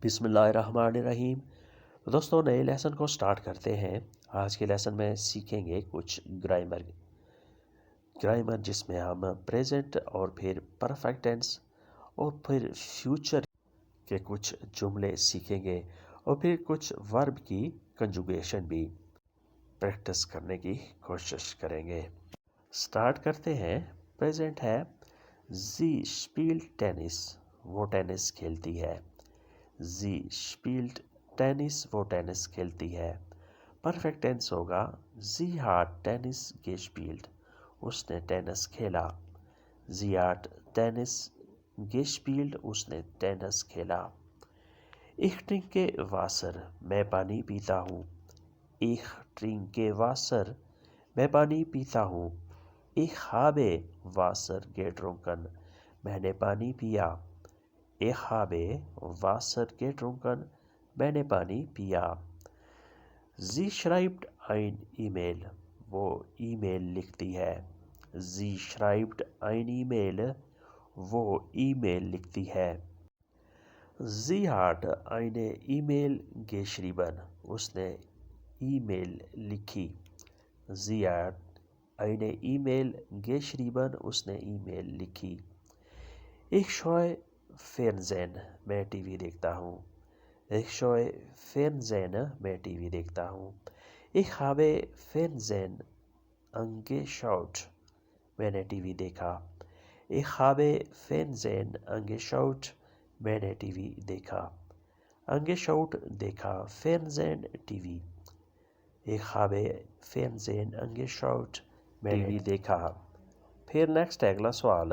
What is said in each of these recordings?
بسم اللہ الرحمن الرحیم۔ دوستوں، نئے لیسن کو سٹارٹ کرتے ہیں۔ آج کے لیسن میں سیکھیں گے کچھ گرامر جس میں ہم پریزنٹ اور پھر پرفیکٹ ٹینس اور پھر فیوچر کے کچھ جملے سیکھیں گے اور پھر کچھ ورب کی کنجوگیشن بھی پریکٹس کرنے کی کوشش کریں گے۔ سٹارٹ کرتے ہیں۔ پریزنٹ ہے زی اسپیلٹ ٹینس، وہ ٹینس کھیلتی ہے۔ زی اسپیلٹ ٹینس، وہ ٹینس کھیلتی ہے۔ پرفیکٹ ٹینس ہوگا زی ہاٹ ٹینس گیسپیلٹ، اس نے ٹینس کھیلا۔ زی ہاٹ ٹینس گیسپیلٹ، اس نے ٹینس کھیلا۔ ایک ٹرنکے واسر، میں پانی پیتا ہوں۔ ایک ٹرنکے واسر، میں پانی پیتا ہوں۔ ایک ہابے واسر گیٹرونکن، میں نے پانی پیا۔ ایک ہابے واسر گیٹرونکن، میں نے پانی پیا۔ زی شرائبٹ ein ای-میل، وہ ای میل لکھتی ہے۔ زی شرائبٹ ein ای-میل، وہ ای میل لکھتی ہے۔ زی ہاٹ eine ای-میل geschrieben، اس نے ای میل لکھی۔ زی ہاٹ eine ای-میل geschrieben، اس نے ای میل لکھی۔ ایک شوئے فرنزین، میں ٹی وی دیکھتا ہوں۔ ایک شوئے فرنزین، میں ٹی وی دیکھتا ہوں۔ ایک ہابے فرنزین انگشاؤٹ، میں نے ٹی وی دیکھا۔ ایک ہابے فرنزین انگشاؤٹ، میں نے ٹی وی دیکھا۔ انگشاؤٹ دیکھا، فرنزین ٹی وی۔ ایک ہابے فرنزین انگشاؤٹ، میں نے دیکھا۔ پھر نیکسٹ اگلا سوال۔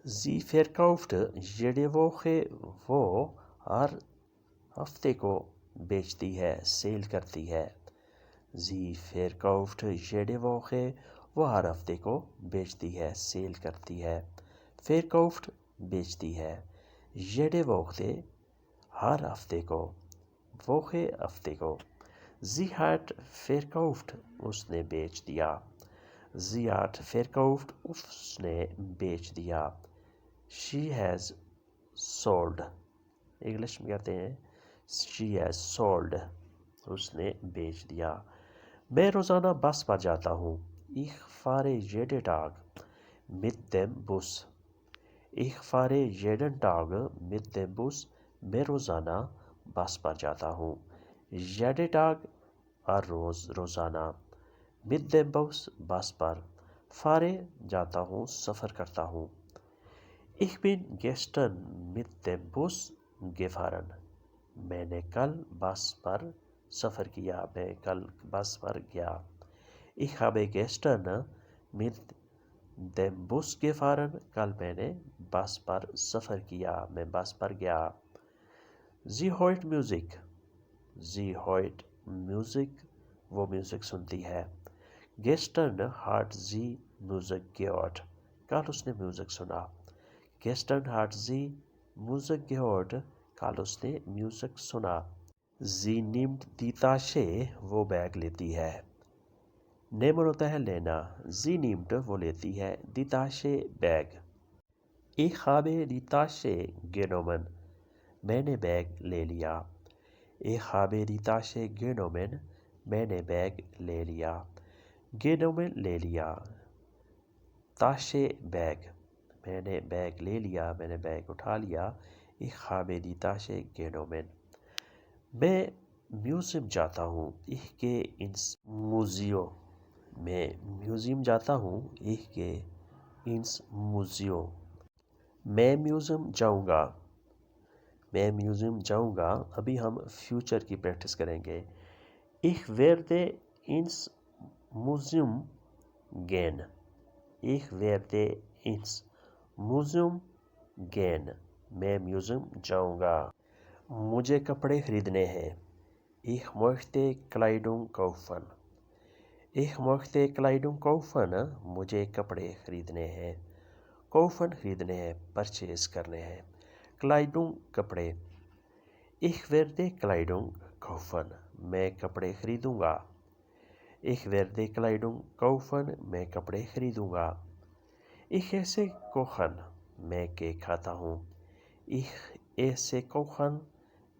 زی verkauft jede Woche، وہ ہر ہفتے کو بیچتی ہے، سیل کرتی ہے۔ زی verkauft jede Woche، وہ ہر ہفتے کو بیچتی ہے، سیل کرتی ہے۔ verkauft بیچتی ہے۔ jede Woche ہر ہفتے کو، Woche ہفتے کو۔ زی hat verkauft، اس نے بیچ دیا۔ زی hat verkauft، اس نے بیچ دیا۔ She has sold، انگلش میں کہتے ہیں she has sold، اس نے بیچ دیا۔ میں روزانہ بس پر جاتا ہوں۔ Ich fahre jeden Tag mit dem Bus۔ Ich fahre jeden Tag mit dem Bus، میں روزانہ بس پر جاتا ہوں۔ jeden Tag ہر روز، روزانہ۔ mit dem Bus بس پر۔ fahre جاتا ہوں، سفر کرتا ہوں۔ Ich bin gestern mit dem Bus gefahren، میں نے کل بس پر سفر کیا، میں کل بس پر گیا۔ Ich habe gestern mit dem Bus gefahren، کل میں نے بس پر سفر کیا، میں بس پر گیا۔ Sie hört Musik، sie hört Musik، وہ میوزک سنتی ہے۔ Gestern hat sie Musik gehört، کل اس نے میوزک سنا۔ Gestern hat sie Musik gehört، کل اس نے میوزک سنا۔ Sie nimmt die Tasche، وہ بیگ لیتی ہے۔ nehmen ہوتا ہے لینا۔ Sie nimmt، وہ لیتی ہے۔ die Tasche bag. Ich habe die Tasche genommen، میں نے بیگ لے لیا۔ Ich habe die Tasche genommen، میں نے بیگ لے لیا۔ genommen لے لیا۔ Tasche بیگ، میں نے بیگ لے لیا، میں نے بیگ اٹھا لیا۔ Ich habe die Tasche genommen۔ میں میوزیم جاتا ہوں۔ Ich gehe ins Museum، میں میوزیم جاتا ہوں۔ Ich gehe ins Museum۔ میں میوزیم جاؤں گا، میں میوزیم جاؤں گا۔ ابھی ہم فیوچر کی پریکٹس کریں گے۔ Ich werde ins Museum gehen۔ Ich werde ins Museum gehen، میں میوزیم جاؤں گا۔ مجھے کپڑے خریدنے ہیں۔ Ich möchte Kleidung kaufen۔ Ich möchte Kleidung kaufen، مجھے کپڑے خریدنے ہیں۔ kaufen خریدنے ہیں، پرچیز کرنے ہیں۔ Kleidung کپڑے۔ Ich werde Kleidung kaufen، میں کپڑے خریدوں گا۔ Ich werde Kleidung kaufen، میں کپڑے خریدوں گا۔ Ich esse kochen، میں کیک کھاتا ہوں۔ Ich esse kochen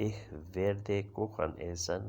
Ich werde kochen essen.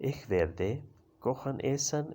Ich werde kochen essen.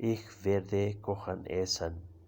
Ich werde kochen essen.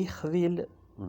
Ich will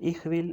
Ich will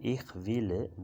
Ich will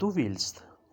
Du willst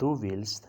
Du willst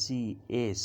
Sie es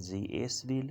Sie es will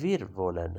Wir wollen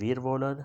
Wir wollen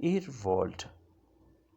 Ihr wollt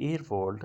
Ihr wollt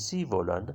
Sie wollen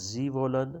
Sie wollen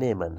nehmen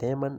nehmen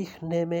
Ich nehme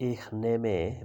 Ich nehme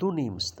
Du nimmst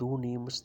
Du nimmst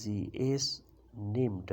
Sie es nimmt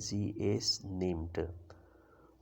Sie es nimmt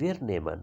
Wir nehmen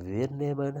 Wir nehmen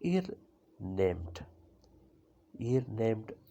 Ihr nehmt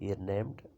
Ihr nehmt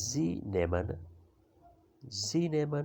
Sie nehmen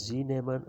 Sie nehmen